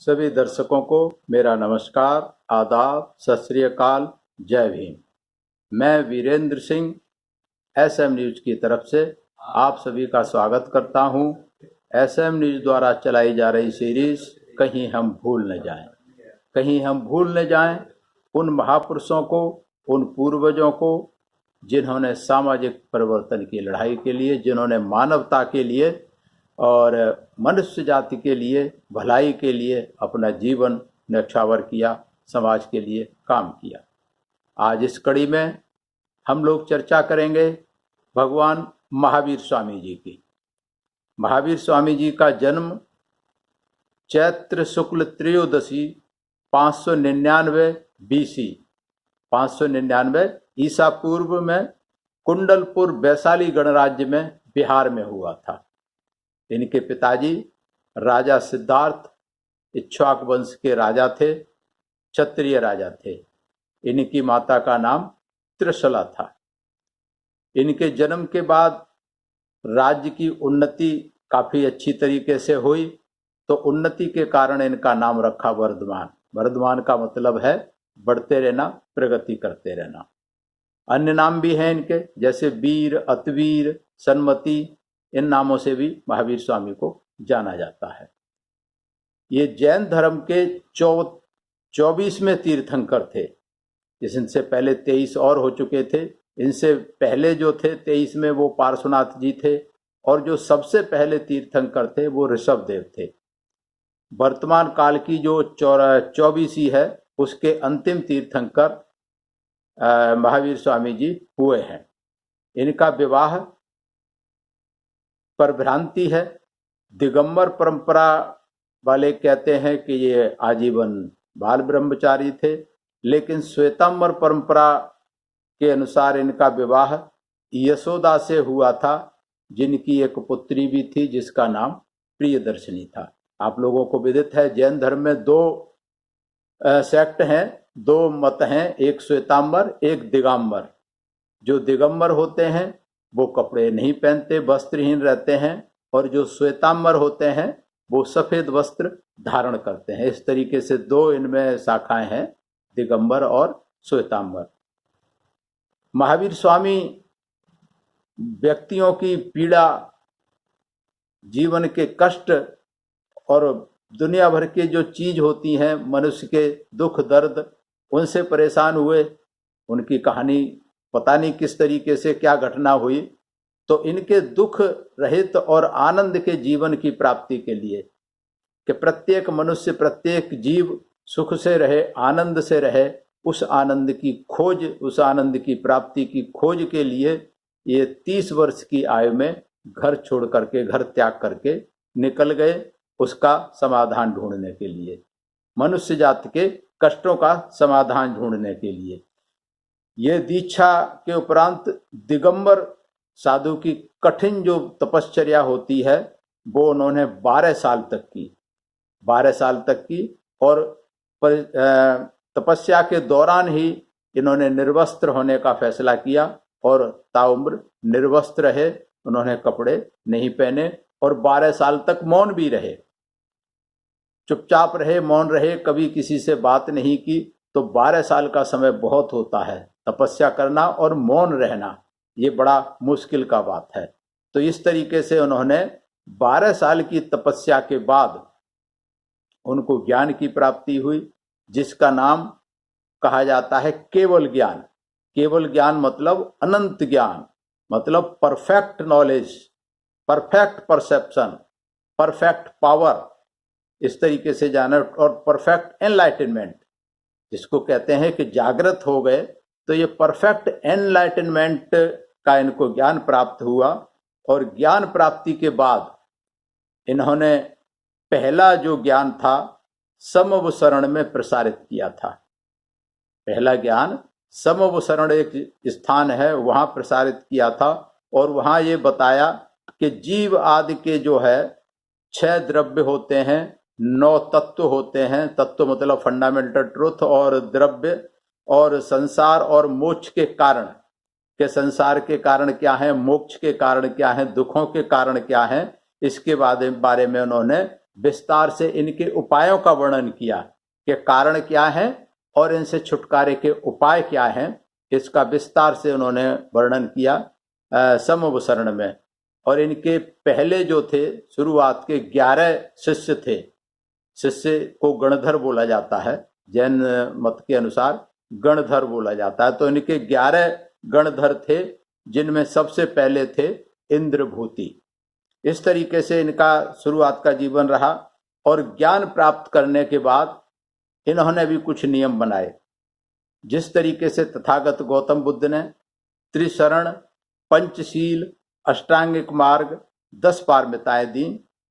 सभी दर्शकों को मेरा नमस्कार, आदाब, सत श्री अकाल, जय भीम। मैं वीरेंद्र सिंह एसएम न्यूज की तरफ से आप सभी का स्वागत करता हूं। एसएम न्यूज द्वारा चलाई जा रही सीरीज कहीं हम भूल न जाएं। कहीं हम भूल न जाएं उन महापुरुषों को, उन पूर्वजों को जिन्होंने सामाजिक परिवर्तन की लड़ाई के लिए, जिन्होंने मानवता के लिए और मनुष्य जाति के लिए, भलाई के लिए अपना जीवन न्यौछावर किया, समाज के लिए काम किया। आज इस कड़ी में हम लोग चर्चा करेंगे भगवान महावीर स्वामी जी की। महावीर स्वामी जी का जन्म चैत्र शुक्ल त्रयोदशी 599 BC 599 ईसा पूर्व में कुंडलपुर वैशाली गणराज्य में बिहार में हुआ था। इनके पिताजी राजा सिद्धार्थ इक्ष्वाक वंश के राजा थे, क्षत्रिय राजा थे। इनकी माता का नाम त्रिशला था। इनके जन्म के बाद राज्य की उन्नति काफ़ी अच्छी तरीके से हुई, तो उन्नति के कारण इनका नाम रखा वर्धमान। वर्धमान का मतलब है बढ़ते रहना, प्रगति करते रहना। अन्य नाम भी हैं इनके, जैसे वीर, अतवीर, सन्मति, इन नामों से भी महावीर स्वामी को जाना जाता है। ये जैन धर्म के 24वें तीर्थंकर थे। इनसे पहले 23 और हो चुके थे। इनसे पहले जो थे 23 में वो पार्श्वनाथ जी थे, और जो सबसे पहले तीर्थंकर थे वो ऋषभदेव थे। वर्तमान काल की जो 24वीं है उसके अंतिम तीर्थंकर महावीर स्वामी जी हुए हैं। इनका विवाह पर भ्रांति है। दिगंबर परंपरा वाले कहते हैं कि ये आजीवन बाल ब्रह्मचारी थे, लेकिन श्वेतांबर परंपरा के अनुसार इनका विवाह यशोदा से हुआ था, जिनकी एक पुत्री भी थी जिसका नाम प्रियदर्शनी था। आप लोगों को विदित है जैन धर्म में दो सेक्ट हैं, दो मत हैं, एक श्वेतांबर, एक दिगंबर। जो दिगंबर होते हैं वो कपड़े नहीं पहनते, वस्त्रहीन रहते हैं, और जो श्वेतांबर होते हैं वो सफेद वस्त्र धारण करते हैं। इस तरीके से दो इनमें शाखाएं हैं, दिगंबर और श्वेतांबर। महावीर स्वामी व्यक्तियों की पीड़ा, जीवन के कष्ट और दुनिया भर के जो चीज होती हैं, मनुष्य के दुख दर्द, उनसे परेशान हुए। उनकी कहानी पता नहीं किस तरीके से क्या घटना हुई, तो इनके दुख रहित और आनंद के जीवन की प्राप्ति के लिए, कि प्रत्येक मनुष्य, प्रत्येक जीव सुख से रहे, आनंद से रहे, उस आनंद की खोज, उस आनंद की प्राप्ति की खोज के लिए ये 30 वर्ष की आयु में घर छोड़ करके, घर त्याग करके निकल गए, उसका समाधान ढूंढने के लिए, मनुष्य जाति के कष्टों का समाधान ढूंढने के लिए। ये दीक्षा के उपरांत दिगंबर साधु की कठिन जो तपश्चर्या होती है वो उन्होंने 12 साल तक की, 12 साल तक की, और तपस्या के दौरान ही इन्होंने निर्वस्त्र होने का फैसला किया, और ताउम्र निर्वस्त्र रहे, उन्होंने कपड़े नहीं पहने, और 12 साल तक मौन भी रहे, चुपचाप रहे, मौन रहे, कभी किसी से बात नहीं की। तो 12 साल का समय बहुत होता है, तपस्या करना और मौन रहना ये बड़ा मुश्किल का बात है। तो इस तरीके से उन्होंने 12 साल की तपस्या के बाद उनको ज्ञान की प्राप्ति हुई, जिसका नाम कहा जाता है केवल ज्ञान। केवल ज्ञान मतलब अनंत ज्ञान, मतलब perfect knowledge, perfect perception, perfect power, इस तरीके से जाना, और परफेक्ट एनलाइटनमेंट, जिसको कहते हैं कि जागृत हो गए। तो ये परफेक्ट एनलाइटनमेंट का इनको ज्ञान प्राप्त हुआ, और ज्ञान प्राप्ति के बाद इन्होंने पहला जो ज्ञान था समवसरण में प्रसारित किया था। पहला ज्ञान समवसरण एक स्थान है, वहां प्रसारित किया था, और वहां ये बताया कि जीव आदि के जो है 6 द्रव्य होते हैं, 9 तत्व होते हैं। तत्व मतलब फंडामेंटल ट्रुथ, और द्रव्य और संसार और मोक्ष के कारण, के संसार के कारण क्या है, मोक्ष के कारण क्या है, दुखों के कारण क्या है, इसके बारे में उन्होंने विस्तार से इनके उपायों का वर्णन किया कि कारण क्या है और इनसे छुटकारे के उपाय क्या हैं। इसका विस्तार से उन्होंने वर्णन किया समवसरण में। और इनके पहले जो थे शुरुआत के 11 शिष्य थे। शिष्य को गणधर बोला जाता है, जैन मत के अनुसार गणधर बोला जाता है। तो इनके 11 गणधर थे, जिनमें सबसे पहले थे इंद्रभूति। इस तरीके से इनका शुरुआत का जीवन रहा। और ज्ञान प्राप्त करने के बाद इन्होंने भी कुछ नियम बनाए। जिस तरीके से तथागत गौतम बुद्ध ने त्रिशरण, पंचशील, अष्टांगिक मार्ग, 10 पारमिताएं दी,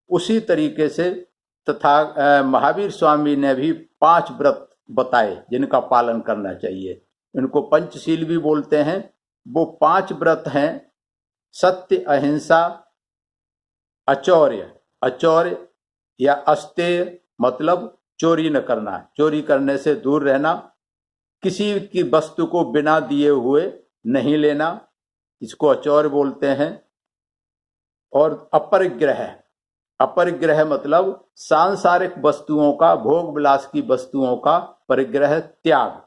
उसी तरीके से तथा महावीर स्वामी ने भी 5 व्रत बताए जिनका पालन करना चाहिए। इनको पंचशील भी बोलते हैं। वो 5 व्रत हैं: सत्य, अहिंसा, अचौर्य, अचौर्य या अस्तेय मतलब चोरी न करना, चोरी करने से दूर रहना, किसी की वस्तु को बिना दिए हुए नहीं लेना, इसको अचौर्य बोलते हैं। और अपरिग्रह, अपरिग्रह मतलब सांसारिक वस्तुओं का, भोग विलास की वस्तुओं का परिग्रह, त्याग,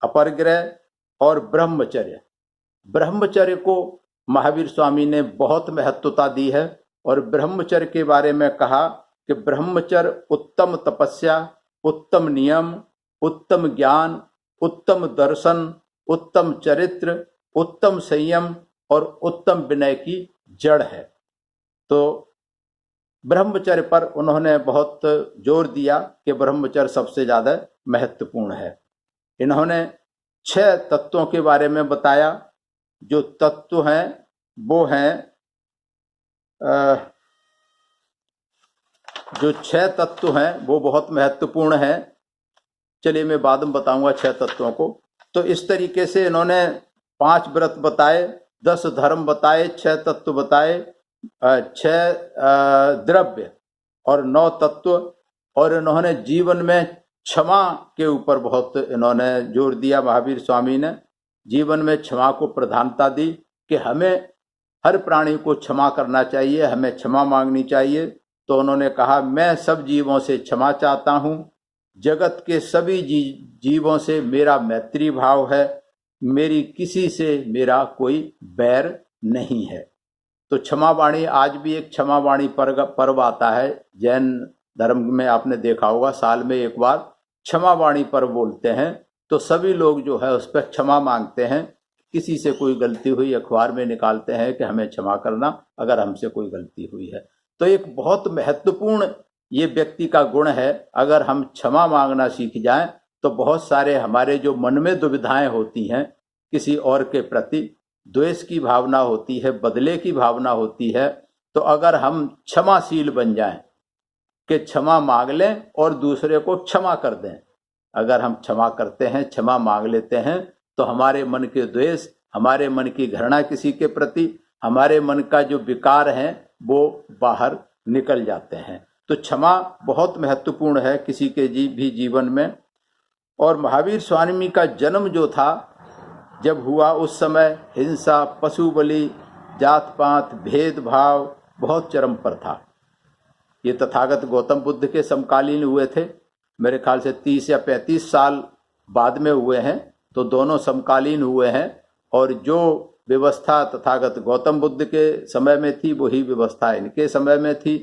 अपरिग्रह। और ब्रह्मचर्य, ब्रह्मचर्य को महावीर स्वामी ने बहुत महत्वता दी है। और ब्रह्मचर्य के बारे में कहा कि ब्रह्मचर्य उत्तम तपस्या, उत्तम नियम, उत्तम ज्ञान, उत्तम दर्शन, उत्तम चरित्र, उत्तम संयम और उत्तम विनय की जड़ है। तो ब्रह्मचर्य पर उन्होंने बहुत जोर दिया कि ब्रह्मचर्य सबसे ज्यादा महत्वपूर्ण है। इन्होंने 6 तत्वों के बारे में बताया। जो तत्व हैं वो हैं जो 6 तत्व हैं वो बहुत महत्वपूर्ण हैं। चलिए मैं बाद में बताऊंगा 6 तत्वों को। तो इस तरीके से इन्होंने 5 व्रत बताए, 10 धर्म बताए, 6 तत्व बताए, 6 द्रव्य और 9 तत्व। और इन्होंने जीवन में क्षमा के ऊपर बहुत इन्होंने जोर दिया। महावीर स्वामी ने जीवन में क्षमा को प्रधानता दी कि हमें हर प्राणी को क्षमा करना चाहिए, हमें क्षमा मांगनी चाहिए। तो उन्होंने कहा, मैं सब जीवों से क्षमा चाहता हूँ, जगत के सभी जीवों से मेरा मैत्री भाव है, मेरी किसी से मेरा कोई बैर नहीं है। तो क्षमा वाणी, आज भी एक क्षमा वाणी पर्व आता है जैन धर्म में, आपने देखा होगा साल में एक बार क्षमा वाणी पर्व बोलते हैं। तो सभी लोग जो है उस पर क्षमा मांगते हैं। किसी से कोई गलती हुई अखबार में निकालते हैं कि हमें क्षमा करना अगर हमसे कोई गलती हुई है। तो एक बहुत महत्वपूर्ण ये व्यक्ति का गुण है। अगर हम क्षमा मांगना सीख जाएं तो बहुत सारे हमारे जो मन में दुविधाएं होती हैं, किसी और के प्रति द्वेष की भावना होती है, बदले की भावना होती है, तो अगर हम क्षमाशील बन जाएं कि क्षमा मांग लें और दूसरे को क्षमा कर दें, अगर हम क्षमा करते हैं, क्षमा मांग लेते हैं, तो हमारे मन के द्वेष, हमारे मन की घृणा किसी के प्रति, हमारे मन का जो विकार है वो बाहर निकल जाते हैं। तो क्षमा बहुत महत्वपूर्ण है किसी के भी जीवन में। और महावीर स्वामी का जन्म जो था जब हुआ, उस समय हिंसा, पशु बलि, जात पात, भेदभाव बहुत चरम पर था। ये तथागत गौतम बुद्ध के समकालीन हुए थे, मेरे ख्याल से 30 या 35 साल बाद में हुए हैं, तो दोनों समकालीन हुए हैं। और जो व्यवस्था तथागत गौतम बुद्ध के समय में थी वही व्यवस्था इनके समय में थी।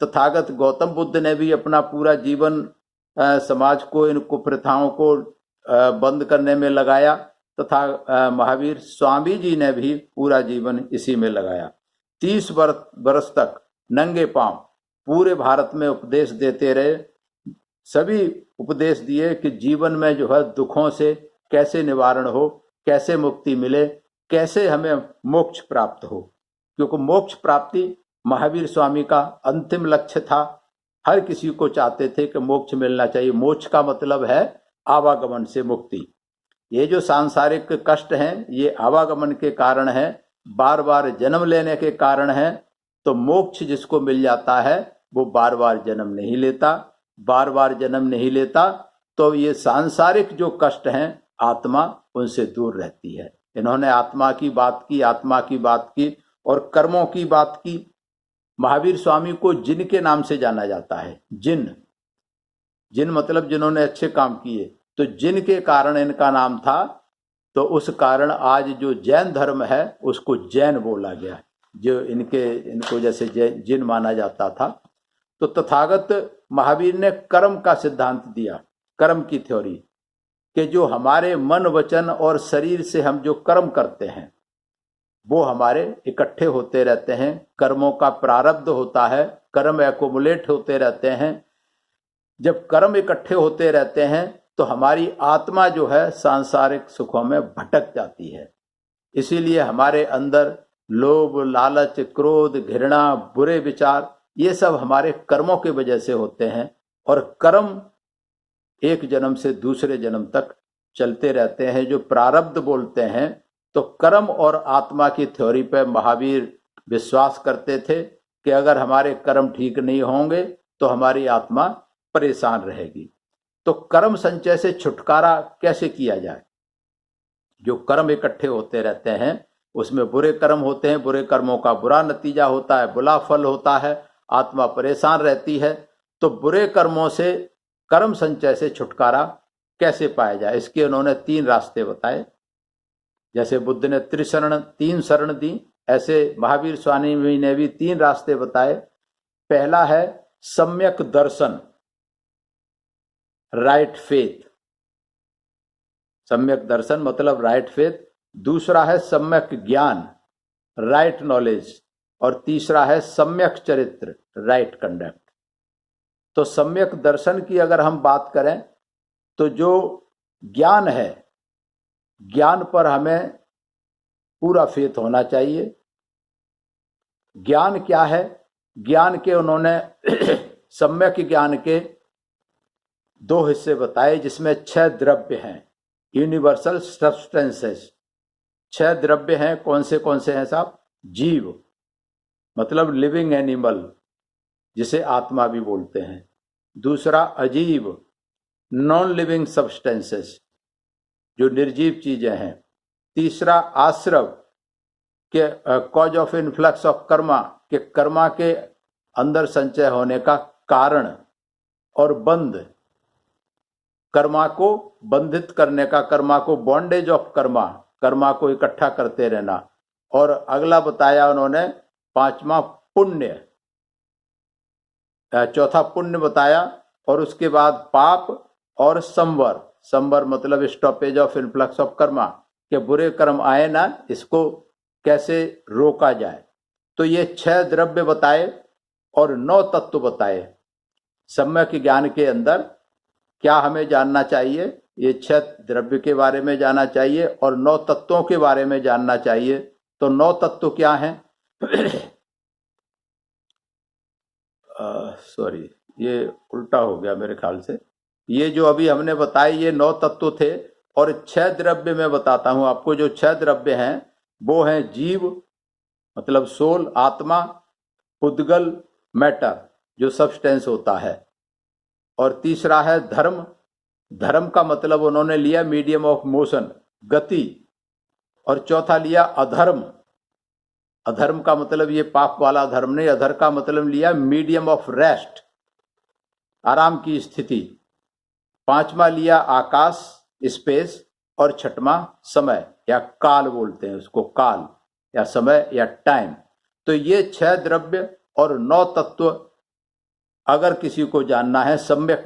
तथागत गौतम बुद्ध ने भी अपना पूरा जीवन समाज को, इन कुप्रथाओं को बंद करने में लगाया, तथा महावीर स्वामी जी ने भी पूरा जीवन इसी में लगाया। 30 वर्ष तक नंगे पांव पूरे भारत में उपदेश देते रहे। सभी उपदेश दिए कि जीवन में जो है दुखों से कैसे निवारण हो, कैसे मुक्ति मिले, कैसे हमें मोक्ष प्राप्त हो, क्योंकि मोक्ष प्राप्ति महावीर स्वामी का अंतिम लक्ष्य था। हर किसी को चाहते थे कि मोक्ष मिलना चाहिए। मोक्ष का मतलब है आवागमन से मुक्ति। ये जो सांसारिक कष्ट हैं ये आवागमन के कारण है, बार बार जन्म लेने के कारण है। तो मोक्ष जिसको मिल जाता है वो बार बार जन्म नहीं लेता, बार बार जन्म नहीं लेता। तो ये सांसारिक जो कष्ट हैं आत्मा उनसे दूर रहती है। इन्होंने आत्मा की बात की, आत्मा की बात की और कर्मों की बात की। महावीर स्वामी को जिन के नाम से जाना जाता है। जिन जिन मतलब जिन्होंने अच्छे काम किए, तो जिन के कारण इनका नाम था, तो उस कारण आज जो जैन धर्म है उसको जैन बोला गया, जो इनको जैसे जिन माना जाता था। तो तथागत महावीर ने कर्म का सिद्धांत दिया, कर्म की थ्योरी, कि जो हमारे मन वचन और शरीर से हम जो कर्म करते हैं वो हमारे इकट्ठे होते रहते हैं, कर्मों का प्रारब्ध होता है, कर्म एकोमुलेट होते रहते हैं। जब कर्म इकट्ठे होते रहते हैं तो हमारी आत्मा जो है सांसारिक सुखों में भटक जाती है। इसीलिए हमारे अंदर लोभ, लालच, क्रोध, घृणा, बुरे विचार, ये सब हमारे कर्मों की वजह से होते हैं। और कर्म एक जन्म से दूसरे जन्म तक चलते रहते हैं, जो प्रारब्ध बोलते हैं। तो कर्म और आत्मा की थ्योरी पे महावीर विश्वास करते थे कि अगर हमारे कर्म ठीक नहीं होंगे तो हमारी आत्मा परेशान रहेगी। तो कर्म संचय से छुटकारा कैसे किया जाए? जो कर्म इकट्ठे होते रहते हैं उसमें बुरे कर्म होते हैं, बुरे कर्मों का बुरा नतीजा होता है, बुरा फल होता है, आत्मा परेशान रहती है। तो बुरे कर्मों से, कर्म संचय से छुटकारा कैसे पाया जाए, इसके उन्होंने 3 रास्ते बताए। जैसे बुद्ध ने त्रिशरण, 3 शरण दी, ऐसे महावीर स्वामी ने भी 3 रास्ते बताए। पहला है सम्यक दर्शन, राइट फेथ, सम्यक दर्शन मतलब राइट फेथ। दूसरा है सम्यक ज्ञान, राइट नॉलेज। और तीसरा है सम्यक चरित्र, राइट कंडक्ट। तो सम्यक दर्शन की अगर हम बात करें तो जो ज्ञान है, ज्ञान पर हमें पूरा फेथ होना चाहिए। ज्ञान क्या है? ज्ञान के उन्होंने सम्यक ज्ञान के 2 हिस्से बताए, जिसमें 6 द्रव्य हैं, यूनिवर्सल सब्सटेंसेस। 6 द्रव्य हैं। कौन से हैं साहब? जीव मतलब लिविंग एनिमल, जिसे आत्मा भी बोलते हैं। दूसरा अजीव, नॉन लिविंग सब्सटेंसेस, जो निर्जीव चीजें हैं। तीसरा आश्रव, के cause of influx of Karma, के कर्मा के अंदर संचय होने का कारण। और बंध, कर्मा को बंधित करने का, कर्मा को बॉन्डेज ऑफ कर्मा, कर्मा को इकट्ठा करते रहना। और अगला बताया उन्होंने 5वां पुण्य, चौथा पुण्य बताया। और उसके बाद पाप और संवर, संवर मतलब stoppage of influx of Karma, के बुरे कर्म आए ना, इसको कैसे रोका जाए। तो ये 6 द्रव्य बताए और 9 तत्व बताए। सम्यक ज्ञान के अंदर क्या हमें जानना चाहिए? ये 6 द्रव्य के बारे में जानना चाहिए और 9 तत्वों के बारे में जानना चाहिए। तो 9 तत्व क्या हैं? सॉरी, ये उल्टा हो गया मेरे ख्याल से। ये जो अभी हमने बताए ये 9 तत्व थे। और 6 द्रव्य मैं बताता हूं आपको। जो 6 द्रव्य हैं वो हैं जीव मतलब सोल, आत्मा, पुद्गल मैटर जो सब्सटेंस होता है। और तीसरा है धर्म, धर्म का मतलब उन्होंने लिया मीडियम ऑफ मोशन, गति। और चौथा लिया अधर्म, अधर्म का मतलब ये पाप वाला धर्म नहीं, अधर का मतलब लिया मीडियम ऑफ रेस्ट, आराम की स्थिति। 5वां लिया आकाश, स्पेस। और 6वां समय या काल बोलते हैं उसको, काल या समय या टाइम। तो ये 6 द्रव्य और 9 तत्व अगर किसी को जानना है, सम्यक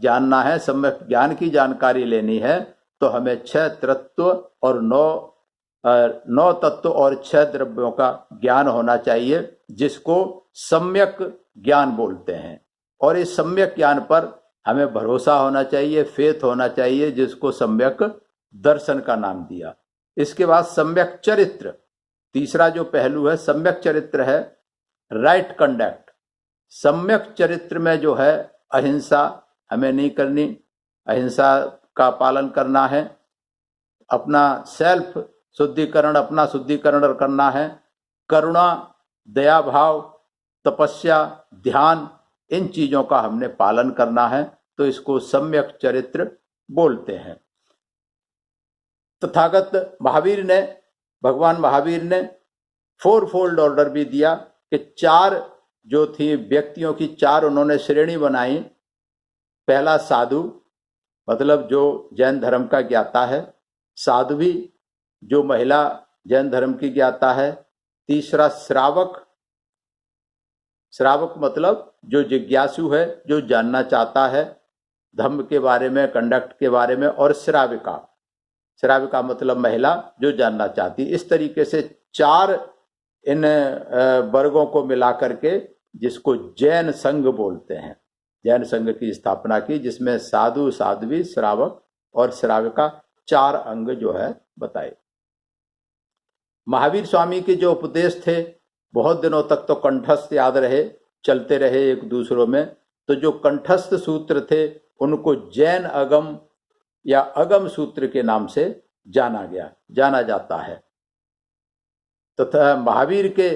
जानना है, सम्यक ज्ञान की जानकारी लेनी है, तो हमें 6 तत्व और 9 तत्व और 6 द्रव्यों का ज्ञान होना चाहिए, जिसको सम्यक ज्ञान बोलते हैं। और इस सम्यक ज्ञान पर हमें भरोसा होना चाहिए, फेथ होना चाहिए, जिसको सम्यक दर्शन का नाम दिया। इसके बाद सम्यक चरित्र, तीसरा जो पहलू है सम्यक चरित्र है, राइट कंडक्ट। सम्यक चरित्र में जो है अहिंसा हमें नहीं करनी, अहिंसा का पालन करना है, अपना सेल्फ शुद्धिकरण, अपना शुद्धिकरण करना है, करुणा, दया भाव, तपस्या, ध्यान, इन चीजों का हमने पालन करना है। तो इसको सम्यक चरित्र बोलते हैं। तथागत महावीर ने, भगवान महावीर ने 4 फोल्ड ऑर्डर भी दिया कि 4 जो थी व्यक्तियों की 4 उन्होंने श्रेणी बनाई। पहला साधु, मतलब जो जैन धर्म का ज्ञाता है। साध्वी, जो महिला जैन धर्म की ज्ञाता है। तीसरा श्रावक, श्रावक मतलब जो जिज्ञासु है, जो जानना चाहता है धर्म के बारे में, कंडक्ट के बारे में। और श्राविका, श्राविका मतलब महिला जो जानना चाहती। इस तरीके से 4 इन वर्गों को मिला करके जिसको जैन संघ बोलते हैं, जैन संघ की स्थापना की, जिसमें साधु, साध्वी, श्रावक और श्राविका 4 अंग जो है बताए। महावीर स्वामी के जो उपदेश थे बहुत दिनों तक तो कंठस्थ याद रहे, चलते रहे एक दूसरों में। तो जो कंठस्थ सूत्र थे उनको जैन अगम या अगम सूत्र के नाम से जाना जाता है। तथा महावीर के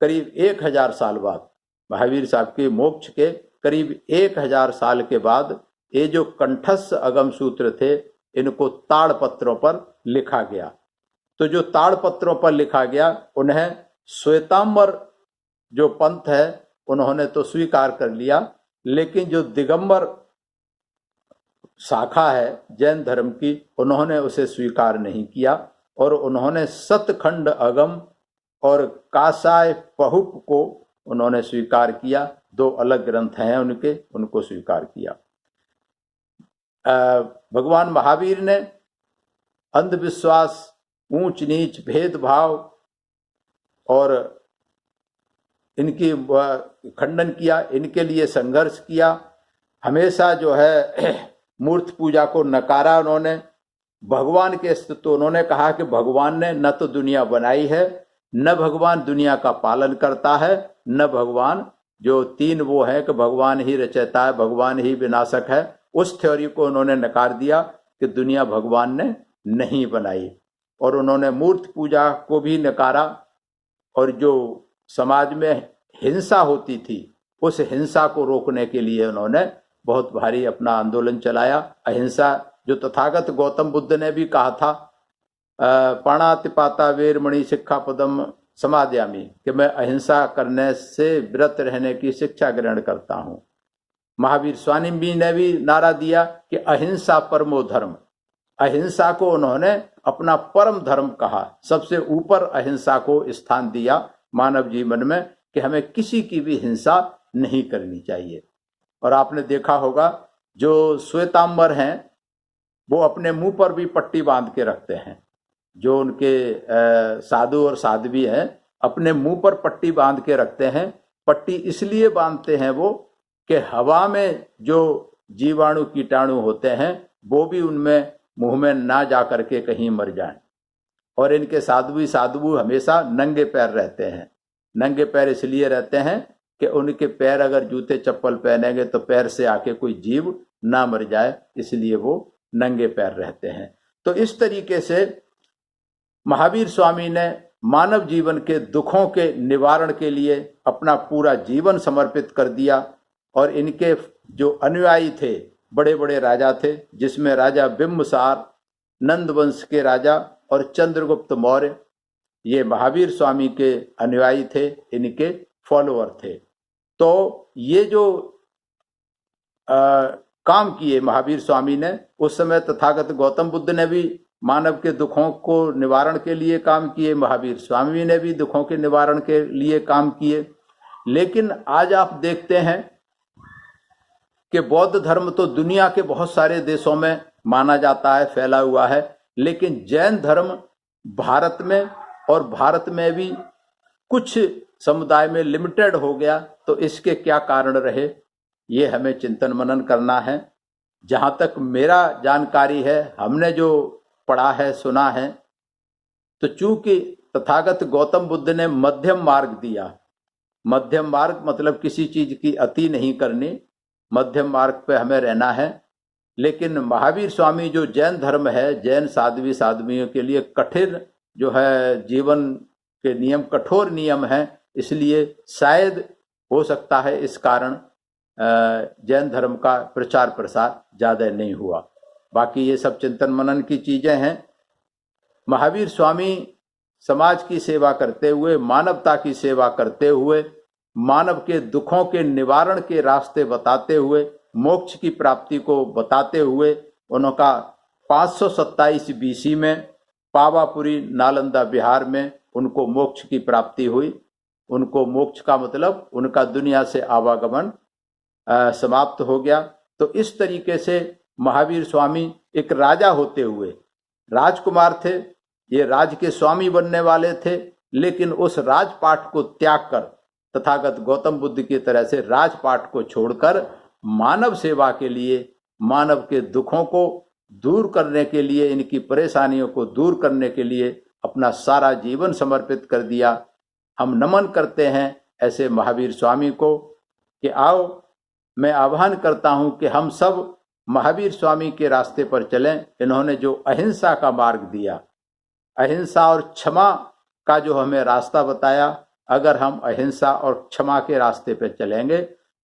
करीब 1000 साल बाद, महावीर साहब के मोक्ष के करीब 1000 साल के बाद ये जो कंठस्थ अगम सूत्र थे इनको ताड़पत्रों पर लिखा गया। तो जो ताड़पत्रों पर लिखा गया उन्हें श्वेतांबर जो पंथ है उन्होंने तो स्वीकार कर लिया, लेकिन जो दिगंबर शाखा है जैन धर्म की उन्होंने उसे स्वीकार नहीं किया और उन्होंने सतखंड अगम और कासाय पहुप को उन्होंने स्वीकार किया। 2 अलग ग्रंथ हैं उनके, उनको स्वीकार किया। भगवान महावीर ने अंधविश्वास, ऊंच नीच, भेदभाव और इनकी खंडन किया, इनके लिए संघर्ष किया। हमेशा जो है मूर्ति पूजा को नकारा उन्होंने। भगवान के अस्तित्व, उन्होंने कहा कि भगवान ने न तो दुनिया बनाई है, न भगवान दुनिया का पालन करता है, न भगवान जो 3 वो है कि भगवान ही रचयिता है, भगवान ही विनाशक है। उस थ्योरी को उन्होंने नकार दिया कि दुनिया भगवान ने नहीं बनाई। और उन्होंने मूर्ति पूजा को भी नकारा और जो समाज में हिंसा होती थी उस हिंसा को रोकने के लिए उन्होंने बहुत भारी अपना आंदोलन चलाया। अहिंसा जो तथागत गौतम बुद्ध ने भी कहा था, पाणातिपाता वीरमणि शिक्षापदम समादयामि, कि मैं अहिंसा करने से व्रत रहने की शिक्षा ग्रहण करता हूं। महावीर स्वामी ने भी नारा दिया कि अहिंसा परमो धर्म। अहिंसा को उन्होंने अपना परम धर्म कहा, सबसे ऊपर अहिंसा को स्थान दिया मानव जीवन में कि हमें किसी की भी हिंसा नहीं करनी चाहिए। और आपने देखा होगा जो श्वेतांबर हैं वो अपने मुंह पर भी पट्टी बांध के रखते हैं। जो उनके साधु और साध्वी हैं अपने मुंह पर पट्टी बांध के रखते हैं। पट्टी इसलिए बांधते हैं वो कि हवा में जो जीवाणु कीटाणु होते हैं वो भी उनमें मुंह में ना जा करके कहीं मर जाएं। और इनके साधु हमेशा नंगे पैर रहते हैं। नंगे पैर इसलिए रहते हैं कि उनके पैर अगर जूते चप्पल पहनेंगे तो पैर से आके कोई जीव ना मर जाए, इसलिए वो नंगे पैर रहते हैं। तो इस तरीके से महावीर स्वामी ने मानव जीवन के दुखों के निवारण के लिए अपना पूरा जीवन समर्पित कर दिया। और इनके जो अनुयायी थे बड़े बड़े राजा थे, जिसमें राजा बिंबिसार, नंद वंश के राजा और चंद्रगुप्त मौर्य, ये महावीर स्वामी के अनुयायी थे, इनके फॉलोअर थे। तो ये जो काम किए महावीर स्वामी ने, उस समय तथागत गौतम बुद्ध ने भी मानव के दुखों को निवारण के लिए काम किए, महावीर स्वामी ने भी दुखों के निवारण के लिए काम किए। लेकिन आज आप देखते हैं कि बौद्ध धर्म तो दुनिया के बहुत सारे देशों में माना जाता है, फैला हुआ है, लेकिन जैन धर्म भारत में और भारत में भी कुछ समुदाय में लिमिटेड हो गया। तो इसके क्या कारण रहे, ये हमें चिंतन मनन करना है। जहाँ तक मेरा जानकारी है, हमने जो पढ़ा है, सुना है, तो चूंकि तथागत गौतम बुद्ध ने मध्यम मार्ग दिया। मध्यम मार्ग मतलब किसी चीज की अति नहीं करनी, मध्यम मार्ग पे हमें रहना है। लेकिन महावीर स्वामी जो जैन धर्म है, जैन साध्वी साध्वियों के लिए कठिन जो है जीवन के नियम, कठोर नियम है, इसलिए शायद हो सकता है इस कारण जैन धर्म का प्रचार प्रसार ज्यादा नहीं हुआ। बाकी ये सब चिंतन मनन की चीजें हैं। महावीर स्वामी समाज की सेवा करते हुए, मानवता की सेवा करते हुए मानव के दुखों के निवारण के रास्ते बताते हुए, मोक्ष की प्राप्ति को बताते हुए उनका 527 बीसी में पावापुरी नालंदा बिहार में उनको मोक्ष की प्राप्ति हुई। उनको मोक्ष का मतलब उनका दुनिया से आवागमन समाप्त हो गया। तो इस तरीके से महावीर स्वामी एक राजा होते हुए, राजकुमार थे, ये राज के स्वामी बनने वाले थे, लेकिन उस राजपाट को त्याग कर तथागत गौतम बुद्ध की तरह से राजपाट को छोड़कर मानव सेवा के लिए, मानव के दुखों को दूर करने के लिए, इनकी परेशानियों को दूर करने के लिए अपना सारा जीवन समर्पित कर दिया। हम नमन करते हैं ऐसे महावीर स्वामी को कि आओ, मैं आह्वान करता हूं कि हम सब महावीर स्वामी के रास्ते पर चलें। इन्होंने जो अहिंसा का मार्ग दिया, अहिंसा और क्षमा का जो हमें रास्ता बताया, अगर हम अहिंसा और क्षमा के रास्ते पर चलेंगे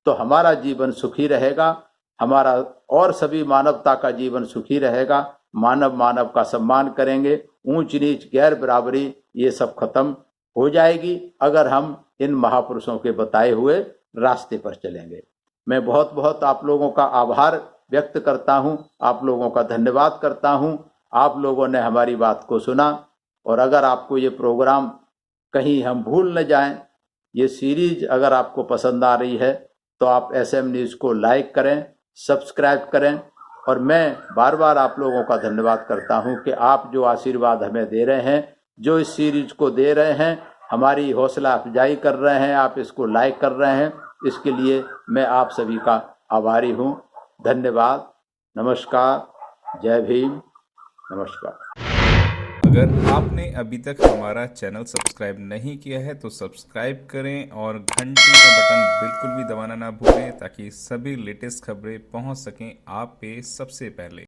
तो हमारा जीवन सुखी रहेगा, हमारा और सभी मानवता का जीवन सुखी रहेगा। मानव मानव का सम्मान करेंगे, ऊंच नीच गैर बराबरी ये सब खत्म हो जाएगी अगर हम इन महापुरुषों के बताए हुए रास्ते पर चलेंगे। मैं बहुत बहुत आप लोगों का आभार व्यक्त करता हूं, आप लोगों का धन्यवाद करता हूं। आप लोगों ने हमारी बात को सुना, और अगर आपको ये प्रोग्राम कहीं हम भूल न जाएं, ये सीरीज अगर आपको पसंद आ रही है तो आप SM न्यूज़ को लाइक करें, सब्सक्राइब करें। और मैं बार बार आप लोगों का धन्यवाद करता हूं कि आप जो आशीर्वाद हमें दे रहे हैं, जो इस सीरीज को दे रहे हैं, हमारी हौसला अफजाई कर रहे हैं, आप इसको लाइक कर रहे हैं, इसके लिए मैं आप सभी का आभारी हूं। धन्यवाद, नमस्कार, जय भीम, नमस्कार। अगर आपने अभी तक हमारा चैनल सब्सक्राइब नहीं किया है तो सब्सक्राइब करें और घंटी का बटन बिल्कुल भी दबाना ना भूलें, ताकि सभी लेटेस्ट खबरें पहुंच सकें आप पे सबसे पहले।